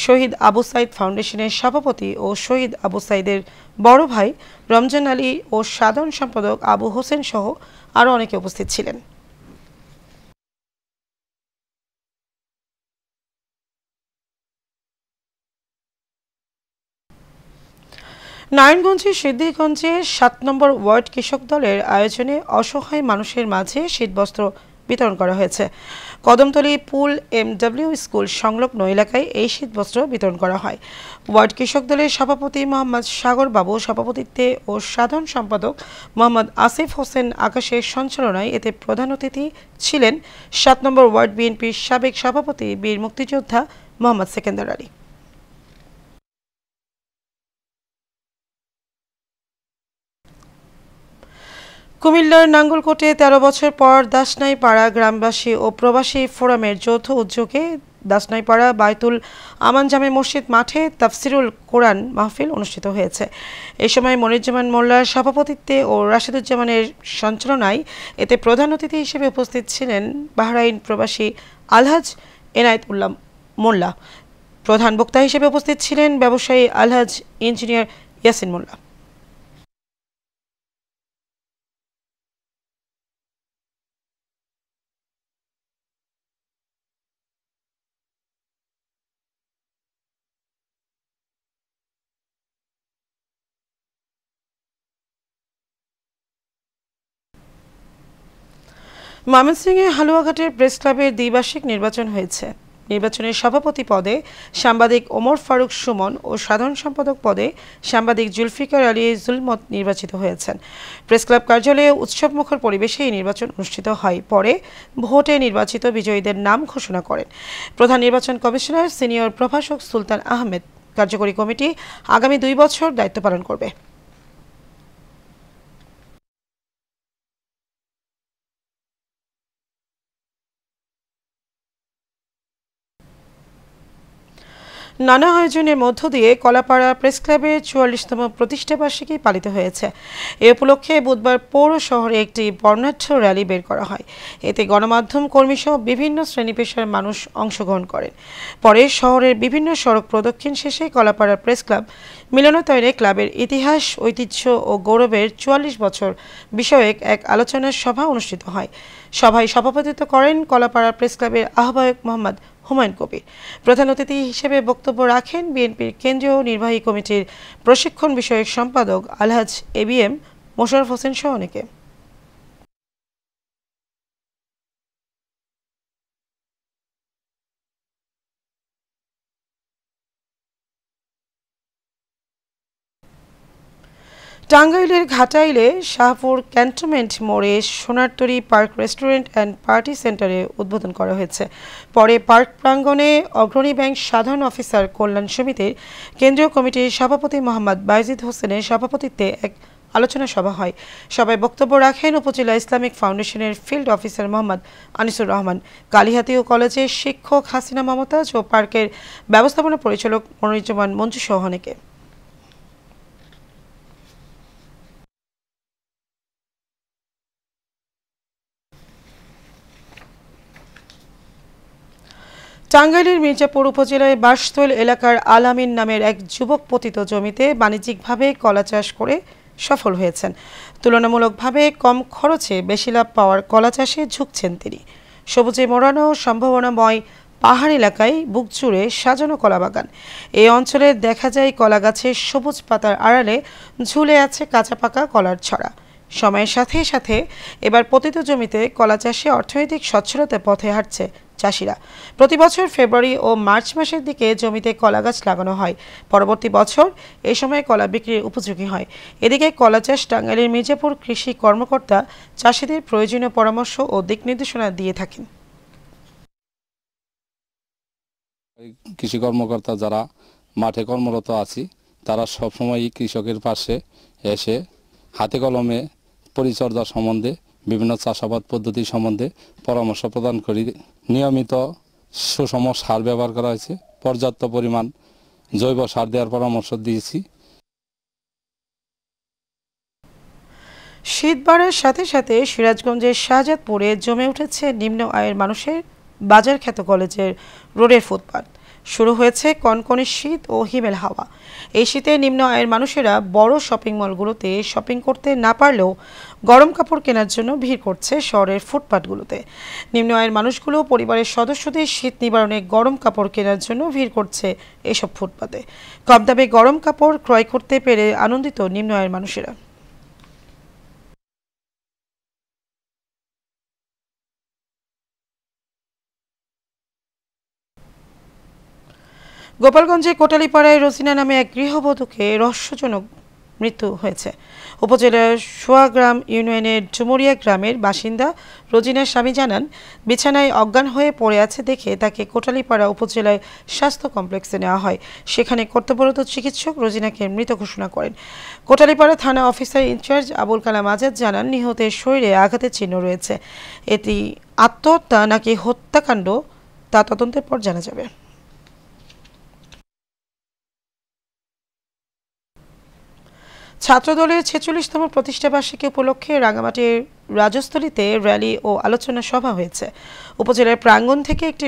শহীদ আবু সাইদ ফাউন্ডেশনের সভাপতি ও শহীদ আবু সাইদের বড় ভাই রমজান আলী ও সাধারণ সম্পাদক আবু হোসেন সহ আরও অনেকে উপস্থিত ছিলেন। নারায়ণগঞ্জের সিদ্ধিরগঞ্জে ৭ নম্বর ওয়ার্ড কৃষক দলের আয়োজনে অসহায় মানুষের মাঝে শীতবস্ত্র বিতরণ করা হয়েছে। কদমতলী পুল MW স্কুল সংলগ্ন এলাকায় এই শীতবস্ত্র বিতরণ করা হয়। ওয়ার্ড কৃষক দলের সভাপতি মোহাম্মদ সাগর বাবু সভাপতিত্বে ও সাধারণ সম্পাদক মোহাম্মদ আসিফ হোসেন আকাশের সঞ্চালনায় এতে প্রধান অতিথি ছিলেন ৭ নম্বর ওয়ার্ড বিএনপির সাবেক সভাপতি বীর মুক্তিযোদ্ধা মোহাম্মদ সেকেন্দার আলী। কুমিল্লার নাঙ্গলকোটে ১৩ বছর পর দাসনাইপাড়া গ্রামবাসী ও প্রবাসী ফোরামের যৌথ উদ্যোগে দাসনাইপাড়া বায়তুল আমান জামে মসজিদ মাঠে তাফসিরুল কোরআন মাহফিল অনুষ্ঠিত হয়েছে। এ সময় মনিরুজ্জামান মোল্লার সভাপতিত্বে ও রাশেদুজ্জামানের সঞ্চালনায় এতে প্রধান অতিথি হিসেবে উপস্থিত ছিলেন বাহরাইন প্রবাসী আলহাজ এনায়েতুল্লাহ মোল্লা। প্রধান বক্তা হিসেবে উপস্থিত ছিলেন ব্যবসায়ী আলহাজ ইঞ্জিনিয়ার ইয়াসিন মোল্লা। ময়মনসিংহে হালুয়াঘাটের প্রেস ক্লাবের দ্বিবার্ষিক নির্বাচন হয়েছে। নির্বাচনের সভাপতি পদে সাংবাদিক ওমর ফারুক সুমন ও সাধারণ সম্পাদক পদে সাংবাদিক জুলফিকার আলী জুলমত নির্বাচিত হয়েছেন। প্রেস ক্লাব কার্যালয়ে উৎসবমুখর পরিবেশে এই নির্বাচন অনুষ্ঠিত হয়। পরে ভোটে নির্বাচিত বিজয়ীদের নাম ঘোষণা করেন প্রধান নির্বাচন কমিশনার সিনিয়র প্রভাষক সুলতান আহমেদ। কার্যকরী কমিটি আগামী ২ বছর দায়িত্ব পালন করবে। নানা আয়োজনের মধ্য দিয়ে কলাপাড়া প্রেস ক্লাবের ৪৪তম প্রতিষ্ঠাবার্ষিকী পালিত হয়েছে। এ উপলক্ষে বুধবার পৌর শহরে একটি বর্ণাঢ্য র্যালি বের করা হয়। এতে গণমাধ্যম কর্মীসহ বিভিন্ন শ্রেণী পেশার মানুষ অংশগ্রহণ করেন। পরে শহরের বিভিন্ন সড়ক প্রদক্ষিণ শেষে কলাপাড়া প্রেস ক্লাব মিলনায়তনে ক্লাবের ইতিহাস, ঐতিহ্য ও গৌরবের ৪৪ বছর বিষয়ক এক আলোচনা সভা অনুষ্ঠিত হয়। সভায় সভাপতিত্ব করেন কলাপাড়া প্রেস ক্লাবের আহ্বায়ক মোহাম্মদ হুমায়ুন কবির। প্রধান অতিথি হিসেবে বক্তব্য রাখেন বিএনপির কেন্দ্রীয় নির্বাহী কমিটির প্রশিক্ষণ বিষয়ক সম্পাদক আলহাজ ABM মোশাররফ হোসেন সহ অনেকে। টাঙ্গাইলের ঘাটাইলে শাহপুর ক্যান্টনমেন্ট মোড়ে Sonartori park restaurant and party সেন্টারে উদ্বোধন করা হয়েছে। পরে পার্ক প্রাঙ্গণে অগ্রণী ব্যাংক সাধারণ অফিসার কল্যাণ সমিতির কেন্দ্রীয় কমিটির সভাপতি মোহাম্মদ বাইজিদ হোসেনের সভাপতিত্বে এক আলোচনা সভা হয়। সভায় বক্তব্য রাখেন উপজেলা ইসলামিক ফাউন্ডেশনের ফিল্ড অফিসার মোহাম্মদ আনিসুর রহমান, কালিহাতীয় কলেজের শিক্ষক হাসিনা মমতাজ ও পার্কের ব্যবস্থাপনা পরিচালক মনিরুজ্জামান মঞ্জু সহ অনেকে। টাঙ্গাইলের মির্জাপুর উপজেলায় বাঁশতৈল এলাকার আলামিন নামের এক যুবক পতিত জমিতে বাণিজ্যিকভাবে কলা চাষ করে সফল হয়েছেন। তুলনামূলকভাবে কম খরচে বেশি লাভ পাওয়ার কলা চাষে ঝুঁকছেন তিনি। সবুজে মোড়ানো সম্ভাবনাময় পাহাড় এলাকায় বুক জুড়ে সাজানো কলাবাগান। এই অঞ্চলে দেখা যায় কলা গাছের সবুজ পাতার আড়ালে ঝুলে আছে কাঁচা পাকা কলার ছড়া। সময়ের সাথে সাথে এবার পতিত জমিতে কলা চাষে অর্থনৈতিক সচ্ছলতার পথে হাঁটছে চাষিরা। প্রতি বছর ফেব্রুয়ারি ও মার্চ মাসের দিকে জমিতে কলা গাছ লাগানো হয়। পরবর্তী বছর এই সময় কলা বিক্রির উপযোগী হয়। এদিকে কলা চাষ টাঙ্গাইলের মির্জাপুর কৃষি কর্মকর্তা চাষিদের প্রয়োজনীয় পরামর্শ ও দিক নির্দেশনা দিয়ে থাকেন। কৃষি কর্মকর্তা যারা মাঠে কর্মরত আছি তারা সবসময় কৃষকের পাশে এসে হাতে কলমে পরিচর্যা সম্বন্ধে বিভিন্ন চাষাবাদ পদ্ধতি সম্বন্ধে পরামর্শ প্রদান করি। নিয়মিত সুষম সার ব্যবহার করা হয়েছে, পর্যাপ্ত পরিমাণ জৈব সার দেওয়ার পরামর্শ দিয়েছি। শীত বাড়ার সাথে সাথে সিরাজগঞ্জের শাহজাদপুরে জমে উঠেছে নিম্ন আয়ের মানুষের বাজার খ্যাত কলেজের রোডের ফুটপাত। শুরু হয়েছে কনকনে শীত ও হিমেল হাওয়া। এই শীতে নিম্ন আয়ের মানুষেরা বড় শপিং মলগুলোতে শপিং করতে না পারলেও গরম কাপড় কেনার জন্য ভিড় করছে শহরের ফুটপাতগুলোতে। নিম্ন আয়ের মানুষগুলো পরিবারের সদস্যদের শীত নিবারণে গরম কাপড় কেনার জন্য ভিড় করছে এসব ফুটপাতে। কম দামে গরম কাপড় ক্রয় করতে পেরে আনন্দিত নিম্ন আয়ের মানুষেরা। গোপালগঞ্জে কোটালীপাড়ায় রোজিনা নামে এক গৃহবধূকে রহস্যজনক মৃত্যু হয়েছে। উপজেলার সোয়াগ্রাম ইউনিয়নের ডুমুরিয়া গ্রামের বাসিন্দা রোজিনার স্বামী জানান, বিছানায় অজ্ঞান হয়ে পড়ে আছে দেখে তাকে কোটালীপাড়া উপজেলায় স্বাস্থ্য কমপ্লেক্সে নেওয়া হয়। সেখানে কর্তব্যরত চিকিৎসক রোজিনাকে মৃত ঘোষণা করেন। কোটালীপাড়া থানা অফিসার ইনচার্জ আবুল কালাম আজাদ জানান, নিহতের শরীরে আঘাতের চিহ্ন রয়েছে। এটি আত্মহত্যা নাকি হত্যাকাণ্ড তা তদন্তের পর জানা যাবে। ছাত্রদলের ৪৬তম প্রতিষ্ঠাবার্ষিকী উপলক্ষে রাঙামাটির রাজস্থলীতে র্যালি ও আলোচনা সভা হয়েছে। উপজেলার প্রাঙ্গণ থেকে একটি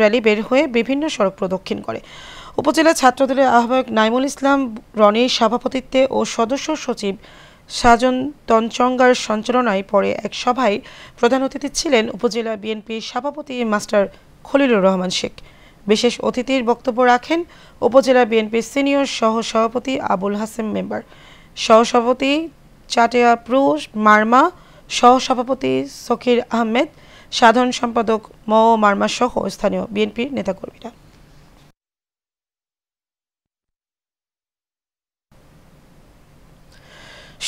র্যালি বের হয়ে বিভিন্ন সড়ক প্রদক্ষিণ করে। উপজেলা ছাত্রদলের আহ্বায়ক নাইমুল ইসলাম রনির সভাপতিত্বে ও সদস্য সচিব সাজন তনচঙ্গার সঞ্চালনায় পরে এক সভায় প্রধান অতিথি ছিলেন উপজেলা বিএনপির সভাপতি মাস্টার খলিলুর রহমান শেখ। বিশেষ অতিথির বক্তব্য রাখেন উপজেলা বিএনপির সিনিয়র সহ সভাপতি আবুল হাসেম মেম্বার, সহসভাপতি চাটিয়া প্রুশ মার্মা, সহসভাপতি সকির আহমেদ, সাধারণ সম্পাদক ম মার্মা সহ স্থানীয় বিএনপির নেতাকর্মীরা।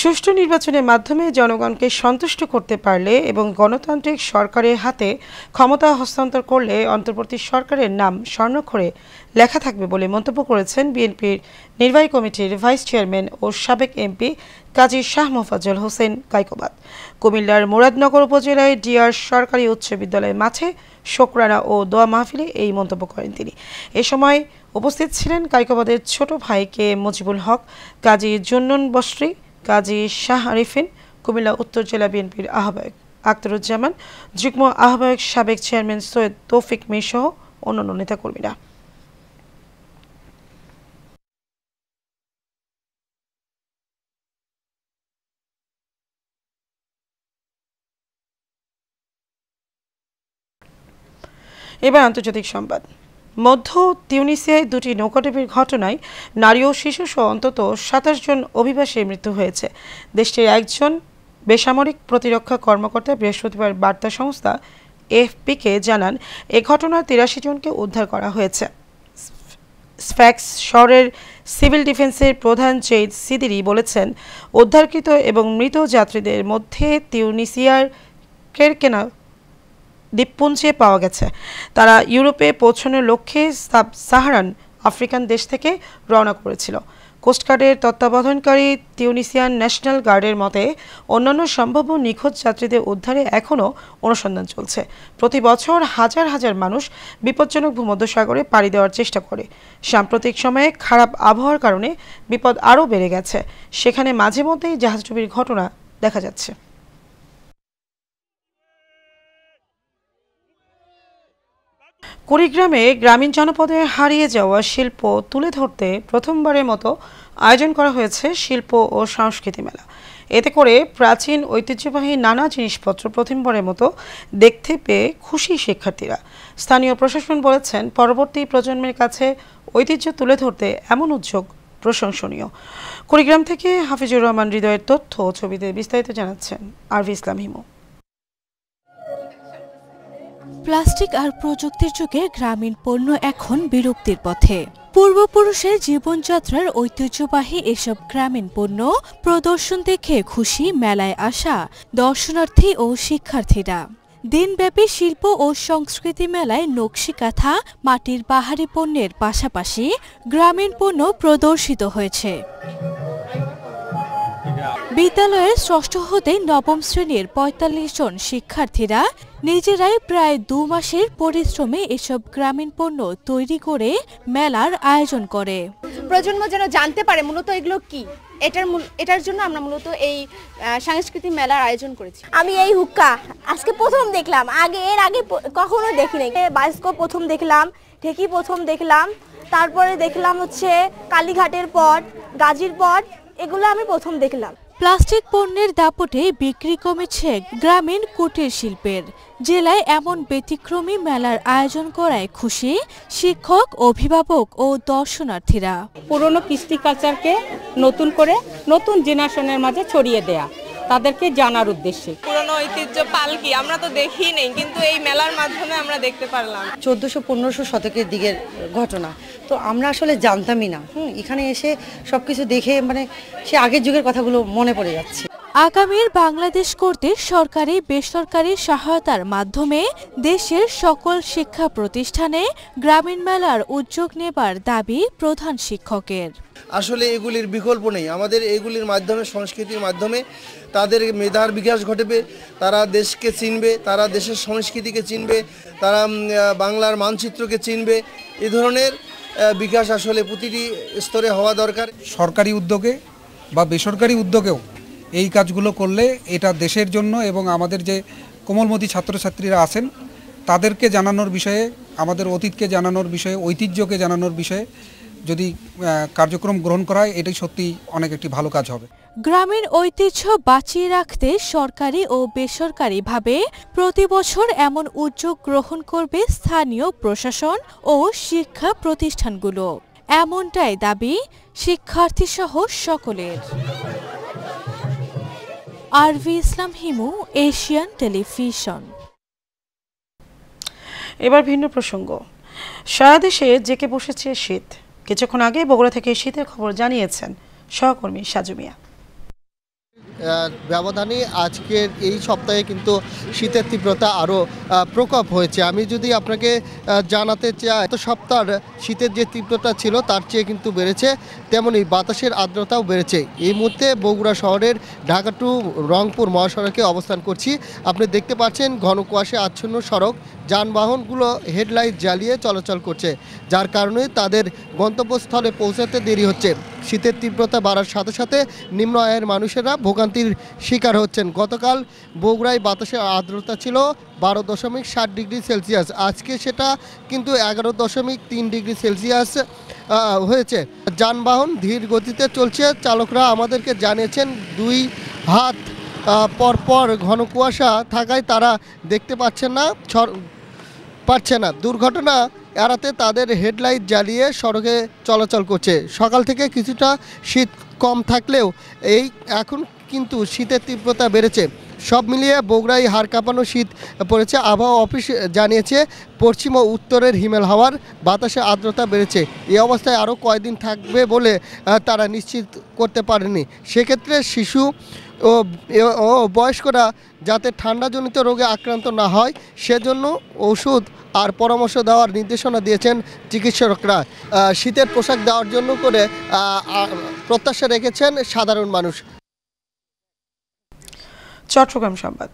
সুষ্ঠু নির্বাচনের মাধ্যমে জনগণকে সন্তুষ্ট করতে পারলে এবং গণতান্ত্রিক সরকারের হাতে ক্ষমতা হস্তান্তর করলে অন্তর্বর্তী সরকারের নাম স্বর্ণাক্ষরে লেখা থাকবে বলে মন্তব্য করেছেন বিএনপির নির্বাহী কমিটির ভাইস চেয়ারম্যান ও সাবেক এমপি কাজী শাহ মোফাজ্জল হোসেন কায়কোবাদ। কুমিল্লার মুরাদনগর উপজেলায় ডিআর সরকারি উচ্চ বিদ্যালয় মাঠে শোকরানা ও দোয়া মাহফিলে এই মন্তব্য করেন তিনি। এ সময় উপস্থিত ছিলেন কায়কোবাদের ছোট ভাই কে মুজিবুল হক, কাজী জুন্নুন বসরি, কাজী শাহ আরিফিন, কুমিল্লা উত্তর জেলা বিএনপির আহ্বায়ক আখতারুজ্জামান, যুগ্ম আহ্বায়ক সাবেক চেয়ারম্যান সৈয়দ তৌফিক মীর সহ অন্যান্য নেতাকর্মীরা। এবার আন্তর্জাতিক সংবাদ। মধ্য তিউনিসিয়ায় দুটি নৌকাডুবির ঘটনায় নারী ও শিশুসহ অন্তত ২৭ জন অভিবাসীর মৃত্যু হয়েছে। দেশটির একজন বেসামরিক প্রতিরক্ষা কর্মকর্তা বৃহস্পতিবার বার্তা সংস্থা এএফপিকে জানান, এ ঘটনায় ৮৩ জনকে উদ্ধার করা হয়েছে। স্ফ্যাক্স শহরের সিভিল ডিফেন্সের প্রধান জেইদ সিদিরি বলেছেন, উদ্ধারকৃত এবং মৃত যাত্রীদের মধ্যে তিউনিসিয়ার কেরকেনা দ্বীপপুঞ্জে পাওয়া গেছে। তারা ইউরোপে পৌঁছানোর লক্ষ্যে সাব সাহারান আফ্রিকান দেশ থেকে রওনা করেছিল। কোস্টগার্ডের তত্ত্বাবধানকারী তিউনিসিয়ান ন্যাশনাল গার্ডের মতে অন্যান্য সম্ভাব্য নিখোঁজ যাত্রীদের উদ্ধারে এখনও অনুসন্ধান চলছে। প্রতি বছর হাজার হাজার মানুষ বিপজ্জনক ভূমধ্যসাগরে পাড়ি দেওয়ার চেষ্টা করে। সাম্প্রতিক সময়ে খারাপ আবহাওয়ার কারণে বিপদ আরও বেড়ে গেছে। সেখানে মাঝে মধ্যেই জাহাজডুবির ঘটনা দেখা যাচ্ছে। কুড়িগ্রামে গ্রামীণ জনপদে হারিয়ে যাওয়া শিল্প তুলে ধরতে প্রথমবারের মতো আয়োজন করা হয়েছে শিল্প ও সংস্কৃতি মেলা। এতে করে প্রাচীন ঐতিহ্যবাহী নানা জিনিসপত্র প্রথমবারের মতো দেখতে পেয়ে খুশি শিক্ষার্থীরা। স্থানীয় প্রশাসন বলেছেন, পরবর্তী প্রজন্মের কাছে ঐতিহ্য তুলে ধরতে এমন উদ্যোগ প্রশংসনীয়। কুড়িগ্রাম থেকে হাফিজুর রহমান হৃদয়ের তথ্য ও ছবিতে বিস্তারিত জানাচ্ছেন আরভি ইসলাম হিমু। প্লাস্টিক আর প্রযুক্তির যুগে গ্রামীণ পণ্য এখন বিলুপ্তির পথে। পূর্বপুরুষের জীবনযাত্রার ঐতিহ্যবাহী এসব গ্রামীণ পণ্য প্রদর্শন দেখে খুশি মেলায় আসা দর্শনার্থী ও শিক্ষার্থীরা। দিনব্যাপী শিল্প ও সংস্কৃতি মেলায় নকশি কাঁথা, মাটির বাহারি পণ্যের পাশাপাশি গ্রামীণ পণ্য প্রদর্শিত হয়েছে। বিদ্যালয়ের ষষ্ঠ হতে নবম শ্রেণীর ৪৫ জন শিক্ষার্থীরা নিজেরাই প্রায় ২ মাসের পরিশ্রমে এসব গ্রামীণ পণ্য তৈরি করে মেলার আয়োজন করে। প্রজন্ম যেন জানতে পারে মূলত এগুলো কি, এটার জন্য আমরা মূলত এই সাংস্কৃতিক মেলার আয়োজন করেছি। আমি এই হুক্কা আজকে প্রথম দেখলাম, এর আগে কখনো দেখিনি। বায়োস্কোপ প্রথম দেখলাম, ঢেকি প্রথম দেখলাম, তারপরে দেখলাম হচ্ছে কালীঘাটের পট, গাজীর পট, এগুলো আমি প্রথম দেখলাম। প্লাস্টিক পণ্যের দাপটে বিক্রি কমেছে গ্রামীণ কুটির শিল্পের। জেলায় এমন ব্যতিক্রমী মেলার আয়োজন করায় খুশি শিক্ষক, অভিভাবক ও দর্শনার্থীরা। পুরনো কৃষ্টি কালচারকে নতুন করে নতুন জেনারেশনের মাঝে ছড়িয়ে দেয়া, তাদেরকে জানার উদ্দেশ্যে। পুরনো ঐতিহ্য পালকি আমরা তো দেখি নেই, কিন্তু এই মেলার মাধ্যমে আমরা দেখতে পারলাম। 1400-1500 শতকের দিকের ঘটনা, তো আমরা আসলে জানতামই না। এখানে এসে সবকিছু দেখে মানে সে আগের যুগের কথাগুলো মনে পড়ে যাচ্ছে। আগামীর বাংলাদেশ করতে সরকারি বেসরকারি সহায়তার মাধ্যমে দেশের সকল শিক্ষা প্রতিষ্ঠানে গ্রামীণ মেলার উদ্যোগ নেবার দাবি প্রধান শিক্ষকের। আসলে এগুলির বিকল্প নেই। আমাদের এগুলির মাধ্যমে, সংস্কৃতির মাধ্যমে তাদের মেধার বিকাশ ঘটবে, তারা দেশকে চিনবে, তারা দেশের সংস্কৃতিকে চিনবে, তারা বাংলার মানচিত্রকে চিনবে। এ ধরনের বিকাশ আসলে প্রতিটি স্তরে হওয়া দরকার। সরকারি উদ্যোগে বা বেসরকারি উদ্যোগেও এই কাজগুলো করলে এটা দেশের জন্য এবং আমাদের যে কোমলমতি ছাত্রছাত্রীরা আছেন তাদেরকে জানানোর বিষয়ে, আমাদের অতীতকে জানানোর বিষয়ে, ঐতিহ্যকে জানানোর বিষয়ে যদি কার্যক্রম গ্রহণ করা হয়, এটাই সত্যি অনেক একটি ভালো কাজ হবে। গ্রামীণ ঐতিহ্য বাঁচিয়ে রাখতে সরকারি ও বেসরকারিভাবে প্রতি বছর এমন উদ্যোগ গ্রহণ করবে স্থানীয় প্রশাসন ও শিক্ষা প্রতিষ্ঠানগুলো। এমনটাই দাবি শিক্ষার্থীসহ সকলের। RV Islam Himu, Asian television. এবার ভিন্ন প্রসঙ্গ। সারা দেশে জেঁকে বসেছে শীত। কিছুক্ষণ আগে বগুড়া থেকে শীতের খবর জানিয়েছেন সহকর্মী সাজু মিয়া। ব্যবধানে আজকের এই সপ্তাহে কিন্তু শীতের তীব্রতা আরও প্রকোপ হয়েছে। আমি যদি আপনাকে জানাতে চাই, গত সপ্তাহের শীতের যে তীব্রতা ছিল তার চেয়ে কিন্তু বেড়েছে, তেমনি বাতাসের আর্দ্রতাও বেড়েছে। এই মুহূর্তে বগুড়া শহরের ঢাকা টু রংপুর মহাসড়কে অবস্থান করছি। আপনি দেখতে পাচ্ছেন ঘন কুয়াশায় আচ্ছন্ন সড়ক, যানবাহনগুলো হেডলাইট জ্বালিয়ে চলাচল করছে, যার কারণে তাদের গন্তব্যস্থলে পৌঁছাতে দেরি হচ্ছে। শীতের তীব্রতা বাড়ার সাথে সাথে নিম্ন আয়ের মানুষেরা ভোগান্তির শিকার হচ্ছেন। গতকাল বগুড়ায় বাতাসের আর্দ্রতা ছিল 12.7 ডিগ্রি সেলসিয়াস, আজকে সেটা কিন্তু 11.3 ডিগ্রি সেলসিয়াস হয়েছে। যানবাহন ধীর গতিতে চলছে। চালকরা আমাদেরকে জানিয়েছেন 2 হাত পরপর ঘন কুয়াশা থাকায় তারা দেখতে পাচ্ছেন না। দুর্ঘটনা এড়াতে তাদের হেডলাইট জ্বালিয়ে সড়কে চলাচল করছে। সকাল থেকে কিছুটা শীত কম থাকলেও এখন কিন্তু শীতের তীব্রতা বেড়েছে। সব মিলিয়ে বগুড়ায় হাড় কাঁপানো শীত পড়েছে। আবহাওয়া অফিস জানিয়েছে পশ্চিম ও উত্তরের হিমেল হাওয়ার বাতাসে আর্দ্রতা বেড়েছে। এই অবস্থায় আরও কয়েকদিন থাকবে বলে তারা নিশ্চিত করতে পারেনি। সেক্ষেত্রে শিশু ও বয়স্করা যাতে ঠান্ডাজনিত রোগে আক্রান্ত না হয় সেজন্য ওষুধ আর পরামর্শ দেওয়ার নির্দেশনা দিয়েছেন চিকিৎসকরা। শীতের পোশাক দেওয়ার জন্য করে প্রত্যাশা রেখেছেন সাধারণ মানুষ। চট্টগ্রাম সংবাদ।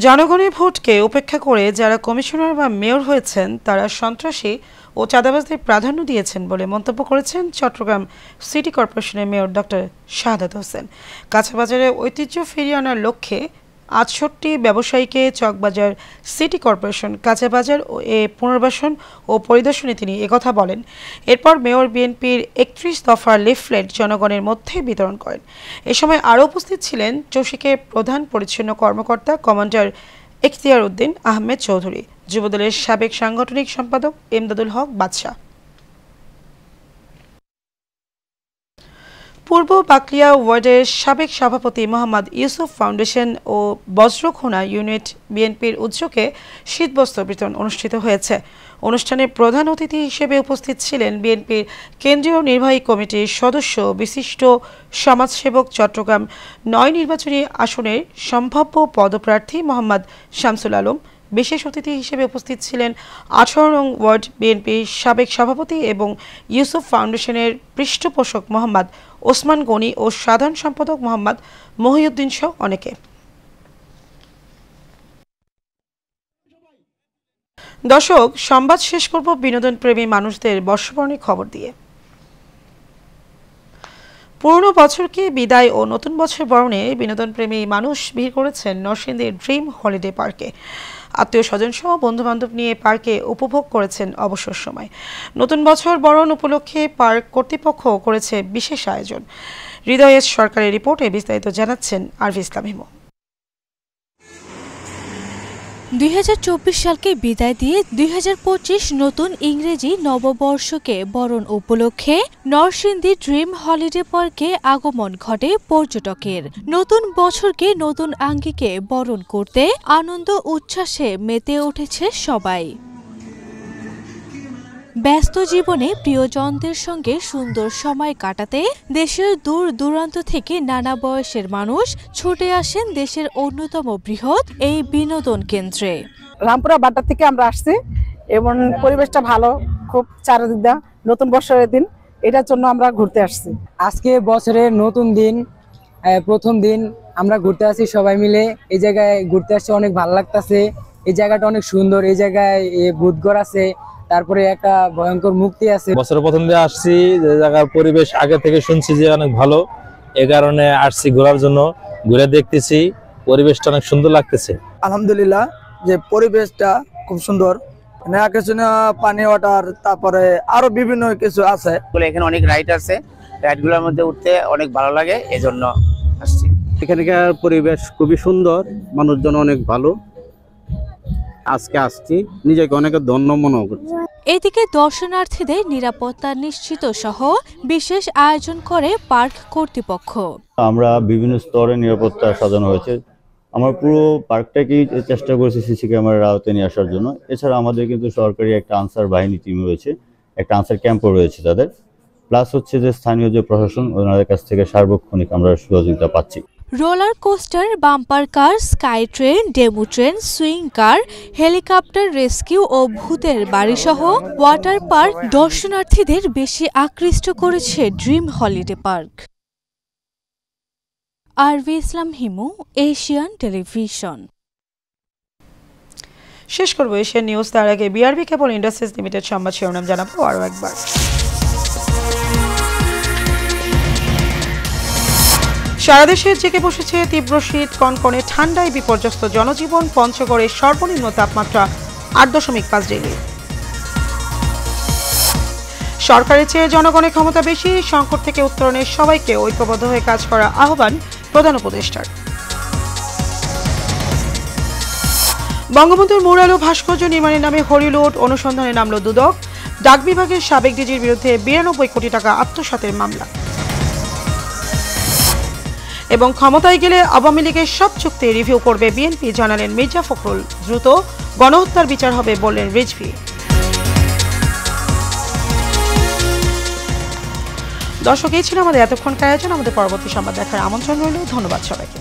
জনগণের ভোটকে উপেক্ষা করে যারা কমিশনার বা মেয়র হয়েছেন তারা সন্ত্রাসী ও চাঁদাবাজদের প্রাধান্য দিয়েছেন বলে মন্তব্য করেছেন চট্টগ্রাম সিটি কর্পোরেশনের মেয়র ডক্টর শাহাদাত হোসেন। কাঁচাবাজারে ঐতিহ্য ফিরিয়ে আনার লক্ষ্যে ৬৮ ব্যবসায়ীকে চকবাজার সিটি কর্পোরেশন কাঁচাবাজার এ পুনর্বাসন ও পরিদর্শনে তিনি একথা বলেন। এরপর মেয়র বিএনপির ৩১ দফার লিফলেট জনগণের মধ্যে বিতরণ করেন। এ সময় আরও উপস্থিত ছিলেন চৌশিকের প্রধান পরিচ্ছন্ন কর্মকর্তা কমান্ডার ইখতিয়ার উদ্দিন আহমেদ চৌধুরী, যুবদলের সাবেক সাংগঠনিক সম্পাদক এমদাদুল হক বাদশাহ। পূর্ব বাকলিয়া ওয়ার্ডের সাবেক সভাপতি মোহাম্মদ ইউসুফ ফাউন্ডেশন ও বজ্রখোনা ইউনিট বিএনপির উদ্যোগে শীতবস্ত্র বিতরণ অনুষ্ঠিত হয়েছে। অনুষ্ঠানে প্রধান অতিথি হিসেবে উপস্থিত ছিলেন বিএনপির কেন্দ্রীয় নির্বাহী কমিটির সদস্য বিশিষ্ট সমাজসেবক চট্টগ্রাম ৯ নির্বাচনী আসনের সম্ভাব্য পদপ্রার্থী মোহাম্মদ শামসুল আলম, বিশেষ অতিথি হিসেবে উপস্থিত ছিলেন 18 নং ওয়ার্ড বিএনপির সাবেক সভাপতি এবং ইউসুফ ফাউন্ডেশনের পৃষ্ঠপোষক মোহাম্মদ ওসমান গনি ও সাধারণ সম্পাদক মোহাম্মদ মহিউদ্দিন সহ অনেকে। দর্শক, সংবাদ শেষ করব বিনোদন প্রেমী মানুষদের বর্ষবরণের খবর দিয়ে। পুরনো বছরকে বিদায় ও নতুন বছর বরণে বিনোদন প্রেমী মানুষ ভিড় করেছেন নরসিংদীর ড্রিম হলিডে পার্কে। আত্মীয় স্বজন সহ বন্ধু বান্ধব নিয়ে পার্কে উপভোগ করেছেন অবসর সময়। নতুন বছর বরণ উপলক্ষে পার্ক কর্তৃপক্ষ করেছে বিশেষ আয়োজন। হৃদয়েশ সরকারের রিপোর্টে বিস্তারিত জানাচ্ছেন আরভি ইসলাম হিমু। 2024 সালকে বিদায় দিয়ে 2025 নতুন ইংরেজি নববর্ষকে বরণ উপলক্ষে নরসিংদী ড্রিম হলিডে পার্কে আগমন ঘটে পর্যটকের। নতুন বছরকে নতুন আঙ্গিকে বরণ করতে আনন্দ উচ্ছ্বাসে মেতে উঠেছে সবাই। ব্যস্ত জীবনে প্রিয়জনদের সঙ্গে সুন্দর সময় কাটাতে দেশের দূর দূরান্ত থেকে নানা বয়সের মানুষ ছুটে আসেন দেশের অন্যতম বৃহৎ এই বিনোদন কেন্দ্রে। রামপুরা বাড্ডা থেকে আমরা আসছি এবং পরিবেশটা ভালো, খুব চারিদিকে নতুন বছরের দিন, এটার জন্য আমরা ঘুরতে আসছি। আজকে বছরের নতুন দিন, প্রথম দিন আমরা ঘুরতে আসি সবাই মিলে। এই জায়গায় ঘুরতে আসছি, অনেক ভালো লাগতেছে। এই জায়গাটা অনেক সুন্দর। এই জায়গায় ভূতঘর আছে, তারপরে একটা ভয়ঙ্কর মুক্তি আছে। বছরের প্রথম দিয়ে আসছি, যে জায়গার পরিবেশ আগে থেকে শুনছি যে অনেক ভালো, এই কারণে আসছি ঘোরার জন্য। ঘুরে দেখতেছি, পরিবেশটা অনেক সুন্দর লাগতেছে। আলহামদুলিল্লাহ, যে পরিবেশটা খুব সুন্দর, আকর্ষণীয় পানি ওয়াটার, তারপরে আরো বিভিন্ন কিছু আছে। এখানে অনেক রাইড আছে, রাইডগুলোর মধ্যে উঠতে অনেক ভালো লাগে, এজন্য আসছি। এখানকার পরিবেশ খুবই সুন্দর, মানুষজন অনেক ভালো। আজকে আসছি, নিজেকে অনেক ধন্য মনে করছি। এদিকে দর্শনার্থীদের নিরাপত্তা নিশ্চিত সহ বিশেষ আয়োজন করে পার্ক কর্তৃপক্ষ। আমরা বিভিন্ন স্তরে নিরাপত্তা সাজানো হয়েছে। আমরা পুরো পার্কটাকেই চেষ্টা করেছি সিসি ক্যামেরার আওতায় নিয়ে আসার জন্য। এছাড়া আমাদের কিন্তু সরকারি একটা আনসার বাহিনী টিম রয়েছে, একটা আনসার ক্যাম্পও রয়েছে তাদের। প্লাস হচ্ছে যে স্থানীয় যে প্রশাসন, ওনাদের কাছ থেকে সার্বক্ষণিক আমরা সহযোগিতা পাচ্ছি। Roller coaster, bumper car, sky train, demo train, swing car, helicopter rescue ও ভূতের বাড়ি সহ ওয়াটার পার্ক দর্শনার্থীদের বেশি আকৃষ্ট করেছে dream holiday park. Arvi Islam Himu, Asian television. শেষ করবো এশিয়ান নিউজ। তার আগে বিআরবি কেবল ইন্ডাস্ট্রিজ লিমিটেড সংবাদ শিরোনাম জানাবো আরও একবার। সারা দেশে জেগে বসেছে তীব্র শীত, কনকনে ঠান্ডায় বিপর্যস্ত জনজীবন। পঞ্চগড়ে সর্বনিম্ন তাপমাত্রা 8.5 ডিগ্রি। সরকারের চেয়ে জনগণের ক্ষমতা বেশি, সংকট থেকে উত্তরণে সবাইকে ঐক্যবদ্ধ হয়ে কাজ করার আহ্বান প্রধান উপদেষ্টার। বঙ্গবন্ধুর মুরাল ও ভাস্কর্য নির্মাণের নামে হরিলুট, অনুসন্ধানে নামল দুদক। ডাক বিভাগের সাবেক ডিজির বিরুদ্ধে 92 কোটি টাকা আত্মসাতের মামলা। এবং ক্ষমতায় গেলে আওয়ামী লীগের সব চুক্তি রিভিউ করবে বিএনপি, জানালেন মির্জা ফখরুল। দ্রুত গণহত্যার বিচার হবে বললেন রিজভী। দর্শক, এই ছিল আমাদের এতক্ষণকার আয়োজন। আমাদের পরবর্তী সংবাদ দেখার আমন্ত্রণ রইল। ধন্যবাদ সবাইকে।